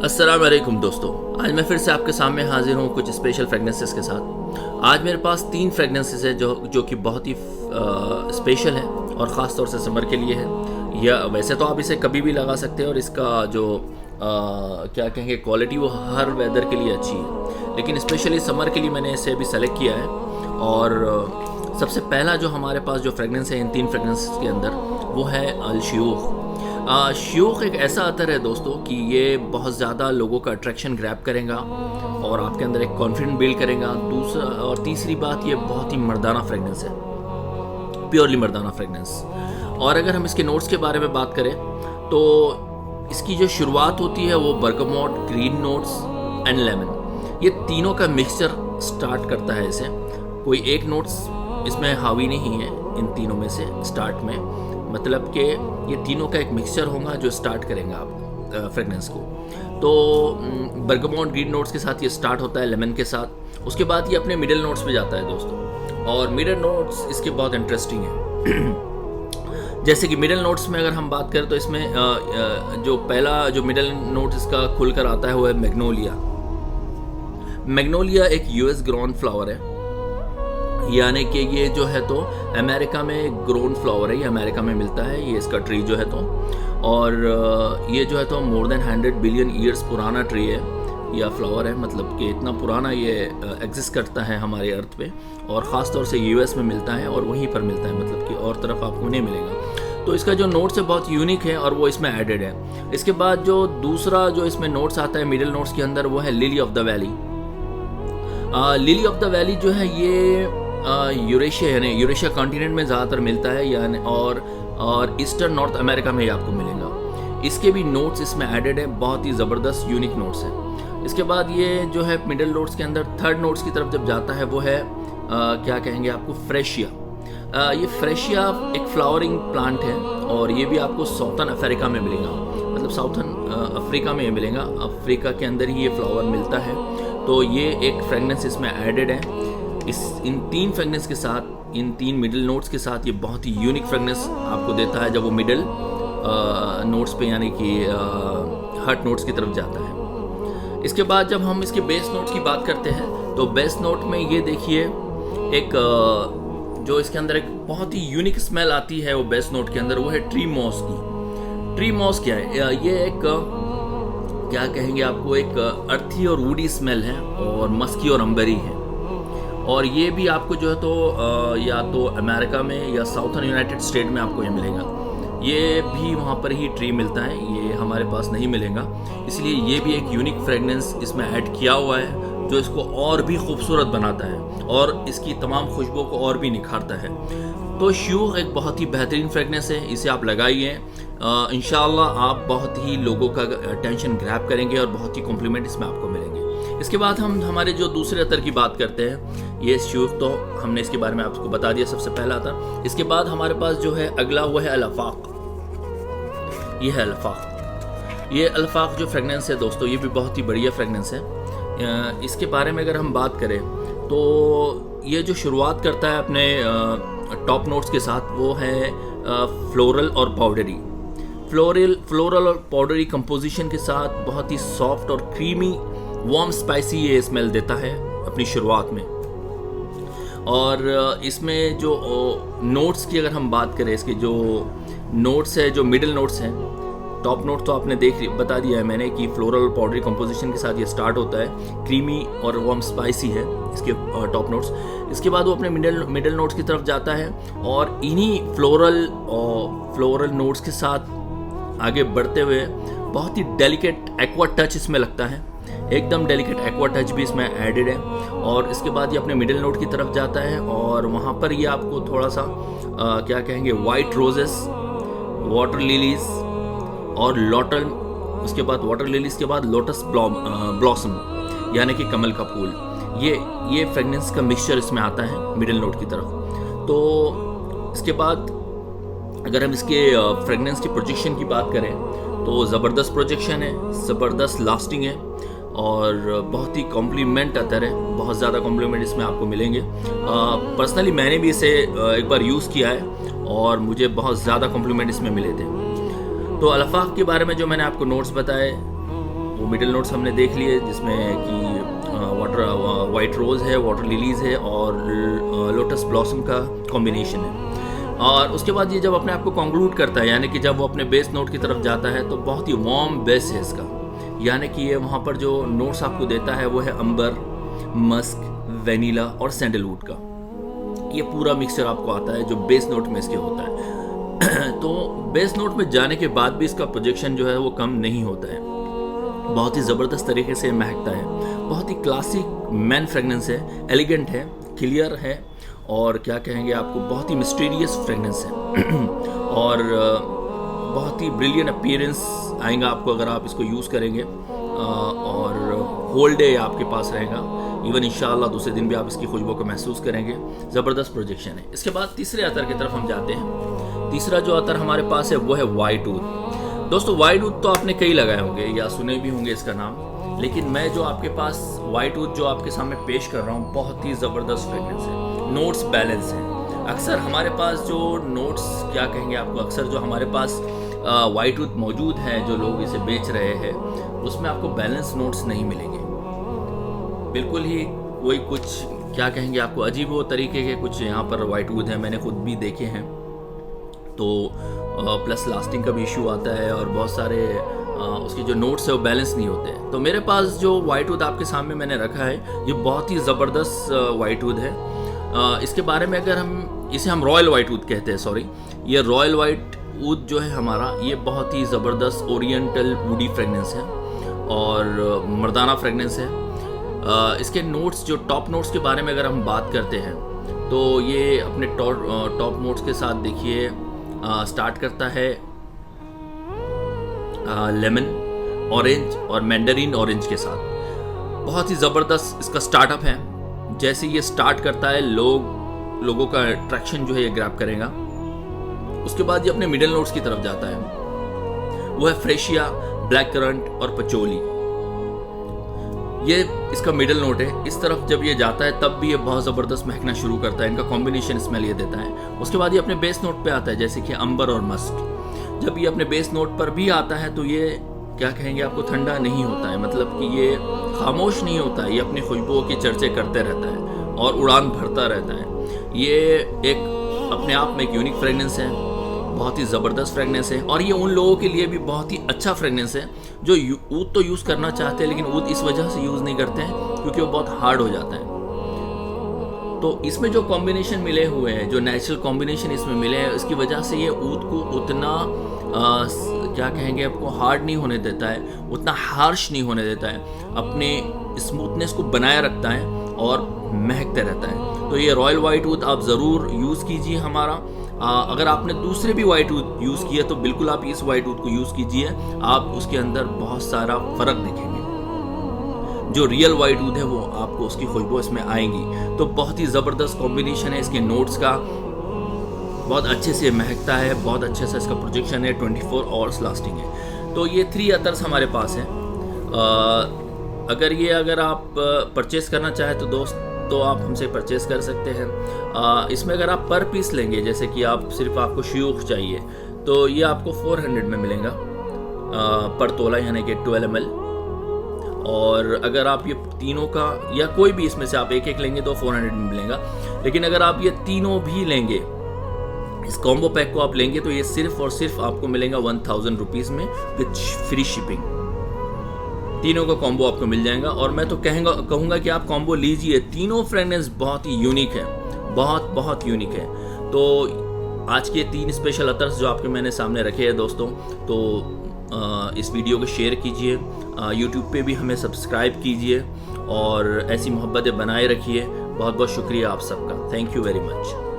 अस्सलाम वालेकुम दोस्तों, आज मैं फिर से आपके सामने हाजिर हूँ कुछ स्पेशल फ्रेगनेंसेस के साथ। आज मेरे पास 3 फ्रेगनेंसेस है जो कि बहुत ही स्पेशल है और ख़ास तौर से समर के लिए है। या वैसे तो आप इसे कभी भी लगा सकते हैं और इसका जो क्या कहेंगे क्वालिटी वो हर वेदर के लिए अच्छी है, लेकिन स्पेशली समर के लिए मैंने इसे अभी सेलेक्ट किया है। और सबसे पहला जो हमारे पास जो फ्रेगनेंस है इन 3 फ्रेगनेंसेस के अंदर वो है अल-शयूख। शयूख एक ऐसा अतर है दोस्तों कि ये बहुत ज़्यादा लोगों का अट्रैक्शन ग्रैब करेगा और आपके अंदर एक कॉन्फिडेंट बिल्ड करेगा। दूसरा और तीसरी बात, ये बहुत ही मर्दाना फ्रेगनेंस है, प्योरली मर्दाना फ्रेगनेंस। और अगर हम इसके नोट्स के बारे में बात करें तो इसकी जो शुरुआत होती है वो bergamot, green notes and lemon, ये तीनों का मिक्सचर स्टार्ट करता है इसे। कोई एक नोट्स इसमें हावी नहीं है इन तीनों में से स्टार्ट में, मतलब कि ये तीनों का एक मिक्सचर होगा जो स्टार्ट करेंगे आप फ्रेगनेंस को। तो बर्गमोट ग्रीन नोट्स के साथ ये स्टार्ट होता है, लेमन के साथ। उसके बाद ये अपने मिडल नोट्स पे जाता है दोस्तों, और मिडल नोट्स इसके बहुत इंटरेस्टिंग है। जैसे कि मिडल नोट्स में अगर हम बात करें तो इसमें जो पहला जो मिडल नोट इसका खुलकर आता है वो है मैग्नोलिया। मैग्नोलिया एक यूएस ग्रोन फ्लावर है, यानी कि ये जो है तो अमेरिका में ग्रोन फ्लावर है, ये अमेरिका में मिलता है ये इसका ट्री जो है तो। और ये जो है तो मोर देन 100 बिलियन ईयर्स पुराना ट्री है या फ्लावर है, मतलब कि इतना पुराना ये एग्जिस्ट करता है हमारे अर्थ पे, और ख़ास तौर से यूएस में मिलता है और वहीं पर मिलता है, मतलब कि और तरफ आपको नहीं मिलेगा। तो इसका जो नोट्स है बहुत यूनिक है और वो इसमें एडेड है। इसके बाद जो दूसरा जो इसमें नोट्स आता है मिडिल नोट्स के अंदर वो है lily of the valley. Lily of the valley जो है ये यूरेशिया यानी यूरेशिया कॉन्टिनेंट में ज़्यादातर मिलता है, यानी और ईस्टर्न नॉर्थ अमेरिका में ही आपको मिलेगा। इसके भी नोट्स इसमें एडेड है, बहुत ही ज़बरदस्त यूनिक नोट्स है। इसके बाद ये जो है मिडिल नोट्स के अंदर थर्ड नोट्स की तरफ जब जाता है वो है क्या कहेंगे आपको फ्रेशिया। ये फ्रेशिया एक फ्लावरिंग प्लांट है और ये भी आपको साउथर्न अफ्रीका में मिलेगा, मतलब साउथर्न अफ्रीका में मिलेगा, अफ्रीका के अंदर ही ये फ्लावर मिलता है। तो ये एक फ्रेगनेंस इसमें एडेड है। इन 3 फ्रेगनेंस के साथ, इन 3 मिडिल नोट्स के साथ ये बहुत ही यूनिक फ्रेगनेंस आपको देता है जब वो मिडिल नोट्स पे यानी कि हर्ट नोट्स की तरफ जाता है। इसके बाद जब हम इसके बेस नोट्स की बात करते हैं तो बेस नोट में ये देखिए एक जो इसके अंदर एक बहुत ही यूनिक स्मेल आती है वो बेस नोट के अंदर, वो है ट्री मॉस की। ट्री मॉस क्या है? ये एक क्या कहेंगे आपको, एक अर्थी और वुडी स्मेल है और मस्की और अंबरी है। और ये भी आपको जो है तो या तो अमेरिका में या साउथर्न यूनाइटेड स्टेट में आपको ये मिलेगा। ये भी वहाँ पर ही ट्री मिलता है, ये हमारे पास नहीं मिलेगा, इसलिए ये भी एक यूनिक फ्रेगनेंस इसमें ऐड किया हुआ है जो इसको और भी खूबसूरत बनाता है और इसकी तमाम खुशबू को और भी निखारता है। तो शयूख एक बहुत ही बेहतरीन फ्रेगनेंस है, इसे आप लगाइए, इंशाअल्लाह आप बहुत ही लोगों का अटेंशन ग्रैब करेंगे और बहुत ही कॉम्प्लीमेंट इसमें आपको मिलेंगे। इसके बाद हम हमारे जो दूसरे अतर की बात करते हैं, ये शयूख तो हमने इसके बारे में आपको बता दिया, सबसे पहला अतर। इसके बाद हमारे पास जो है अगला वो है अल-आफाक। ये है अल-आफाक। ये अल-आफाक जो फ्रेगनेंस है दोस्तों ये भी बहुत ही बढ़िया फ्रेगनेंस है। इसके बारे में अगर हम बात करें तो ये जो शुरुआत करता है अपने टॉप नोट्स के साथ वो है फ्लोरल और पाउडरी। फ्लोरल और पाउडरी कंपोजिशन के साथ बहुत ही सॉफ्ट और क्रीमी वार्म स्पाइसी ये स्मेल देता है अपनी शुरुआत में। और इसमें जो नोट्स की अगर हम बात करें, इसके जो नोट्स है, जो मिडिल नोट्स हैं, टॉप नोट तो आपने बता दिया है मैंने कि फ्लोरल और पाउडरी कंपोजिशन के साथ ये स्टार्ट होता है, क्रीमी और वार्म स्पाइसी है इसके टॉप नोट्स। इसके बाद वो अपने मिडिल नोट्स की तरफ जाता है और इन्हीं फ्लोरल नोट्स के साथ आगे बढ़ते हुए बहुत ही डेलिकेट एक्वा टच इसमें लगता है, एकदम डेलिकेट एक्वा टच भी इसमें एडेड है। और इसके बाद ये अपने मिडिल नोट की तरफ जाता है और वहाँ पर ये आपको थोड़ा सा क्या कहेंगे वाइट रोजेस, वाटर लिलीज और लॉटल, उसके बाद वाटर लिलीज के बाद लोटस ब्लॉसम यानी कि कमल का फूल, ये फ्रेगनेंस का मिक्सचर इसमें आता है मिडिल नोट की तरफ। तो इसके बाद अगर हम इसके फ्रेगनेंस की प्रोजेक्शन की बात करें तो ज़बरदस्त प्रोजेक्शन है, ज़बरदस्त लास्टिंग है और बहुत ही कॉम्प्लीमेंट अतर है, बहुत ज़्यादा कॉम्प्लीमेंट इसमें आपको मिलेंगे। पर्सनली मैंने भी इसे एक बार यूज़ किया है और मुझे बहुत ज़्यादा कॉम्प्लीमेंट इसमें मिले थे। तो अल-आफाक के बारे में जो मैंने आपको नोट्स बताए वो मिडिल नोट्स हमने देख लिए, जिसमें कि वाइट रोज़ है, वाटर लिलीज़ है और लोटस ब्लॉसम का कॉम्बिनेशन है। और उसके बाद ये जब अपने आप को कंक्लूड करता है, यानी कि जब वो अपने बेस नोट की तरफ जाता है, तो बहुत ही वार्म बेस है इसका, यानी कि ये वहाँ पर जो नोट्स आपको देता है वो है अंबर, मस्क, वेनिला और सैंडलवुड का। ये पूरा मिक्सचर आपको आता है जो बेस नोट में इसके होता है। तो बेस नोट में जाने के बाद भी इसका प्रोजेक्शन जो है वो कम नहीं होता है, बहुत ही ज़बरदस्त तरीके से महकता है, बहुत ही क्लासिक मैन फ्रेगनेंस है, एलिगेंट है, क्लियर है और क्या कहेंगे आपको बहुत ही मिस्टीरियस फ्रेगनेंस है। और बहुत ही ब्रिलियंट अपीयरेंस आएगा आपको अगर आप इसको यूज़ करेंगे, और होल डे आपके पास रहेगा, इवन इंशाल्लाह दूसरे दिन भी आप इसकी खुशबू को महसूस करेंगे। ज़बरदस्त प्रोजेक्शन है। इसके बाद तीसरे अतर की तरफ हम जाते हैं। तीसरा जो अतर हमारे पास है वो है वाइट वुड। दोस्तों वाइट वुड तो आपने कई लगाए होंगे या सुने भी होंगे इसका नाम, लेकिन मैं जो आपके पास वाइट वुड जो आपके सामने पेश कर रहा हूँ, बहुत ही ज़बरदस्त फ्रेगनेंस है, नोट्स बैलेंस है। अक्सर हमारे पास जो नोट्स क्या कहेंगे आपको, अक्सर जो हमारे पास वाइट वुड मौजूद है, जो लोग इसे बेच रहे हैं, उसमें आपको बैलेंस नोट्स नहीं मिलेंगे। बिल्कुल ही कोई कुछ क्या कहेंगे आपको अजीब वो तरीके के कुछ यहाँ पर वाइट वुड है, मैंने खुद भी देखे हैं। तो प्लस लास्टिंग का भी इशू आता है और बहुत सारे उसके जो नोट्स है वो बैलेंस नहीं होते हैं। तो मेरे पास जो वाइट वुड आपके सामने मैंने रखा है, ये बहुत ही ज़बरदस्त वाइट वुड है। इसके बारे में अगर इसे हम रॉयल वाइट वुड कहते हैं, सॉरी, ये रॉयल वाइट वुड जो है हमारा, ये बहुत ही ज़बरदस्त ओरिएंटल वुडी फ्रेगनेंस है और मर्दाना फ्रेगनेंस है। इसके नोट्स जो टॉप नोट्स के बारे में अगर हम बात करते हैं, तो ये अपने टॉप नोट्स के साथ देखिए स्टार्ट करता है लेमन, ऑरेंज और मैंडरीन ऑरेंज के साथ। बहुत ही ज़बरदस्त इसका स्टार्टअप है। जैसे ये स्टार्ट करता है, लोगों का अट्रैक्शन जो है ये ग्रैब करेगा। उसके बाद ये अपने मिडिल नोट्स की तरफ जाता है, वो है फ्रेशिया, ब्लैक करंट और पचोली। ये इसका मिडिल नोट है। इस तरफ जब ये जाता है तब भी ये बहुत ज़बरदस्त महकना शुरू करता है, इनका कॉम्बिनेशन स्मेल ये देता है। उसके बाद ये अपने बेस नोट पे आता है, जैसे कि अंबर और मस्क। जब ये अपने बेस नोट पर भी आता है तो ये क्या कहेंगे आपको ठंडा नहीं होता है, मतलब कि ये खामोश नहीं होता है, ये अपनी खुशबुओं की चर्चे करते रहता है और उड़ान भरता रहता है। ये एक अपने आप में एक यूनिक फ्रेगनेंस है, बहुत ही ज़बरदस्त फ्रेगनेंस है। और ये उन लोगों के लिए भी बहुत ही अच्छा फ्रेगनेंस है जो ऊद तो यूज़ करना चाहते हैं, लेकिन ऊद इस वजह से यूज़ नहीं करते हैं क्योंकि वो बहुत हार्ड हो जाता है। तो इसमें जो कॉम्बिनेशन मिले हुए हैं, जो नेचुरल कॉम्बिनेशन इसमें मिले हैं, इसकी वजह से ये ऊद को उतना क्या कहेंगे आपको हार्ड नहीं होने देता है, उतना हार्श नहीं होने देता है, अपने स्मूथनेस को बनाए रखता है और महकते रहता है। तो ये रॉयल वाइट वुड आप ज़रूर यूज़ कीजिए हमारा। अगर आपने दूसरे भी वाइट वुड यूज़ किए तो बिल्कुल आप इस वाइट वुड को यूज़ कीजिए, आप उसके अंदर बहुत सारा फ़र्क देखेंगे। जो रियल वाइट वुड है वो आपको उसकी खुशबू इसमें आएंगी। तो बहुत ही ज़बरदस्त कॉम्बिनेशन है इसके नोट्स का, बहुत अच्छे से महकता है, बहुत अच्छे से इसका प्रोजेक्शन है, 24 आवर्स लास्टिंग है। तो ये 3 अतर्स हमारे पास हैं। अगर आप परचेस करना चाहें तो दोस्त तो आप हमसे परचेस कर सकते हैं। इसमें अगर आप पर पीस लेंगे, जैसे कि आपको श्यूख चाहिए, तो ये आपको 400 में मिलेगा पर तोला, यानी कि 12 ml। और अगर आप ये तीनों का या कोई भी इसमें से आप एक लेंगे तो 400 में मिलेगा। लेकिन अगर आप ये तीनों भी लेंगे, इस कॉम्बो पैक को आप लेंगे, तो ये सिर्फ और सिर्फ आपको मिलेगा 1000 रुपीज़ में विद फ्री शिपिंग। तीनों का कॉम्बो आपको मिल जाएगा। और मैं तो कहूँगा कि आप कॉम्बो लीजिए, तीनों फ्रेगनेंस बहुत ही यूनिक है, बहुत यूनिक है। तो आज के 3 स्पेशल अतर्स जो आपके मैंने सामने रखे हैं दोस्तों, तो इस वीडियो को शेयर कीजिए, यूट्यूब पे भी हमें सब्सक्राइब कीजिए और ऐसी मोहब्बतें बनाए रखिए। बहुत बहुत शुक्रिया आप सबका, थैंक यू वेरी मच।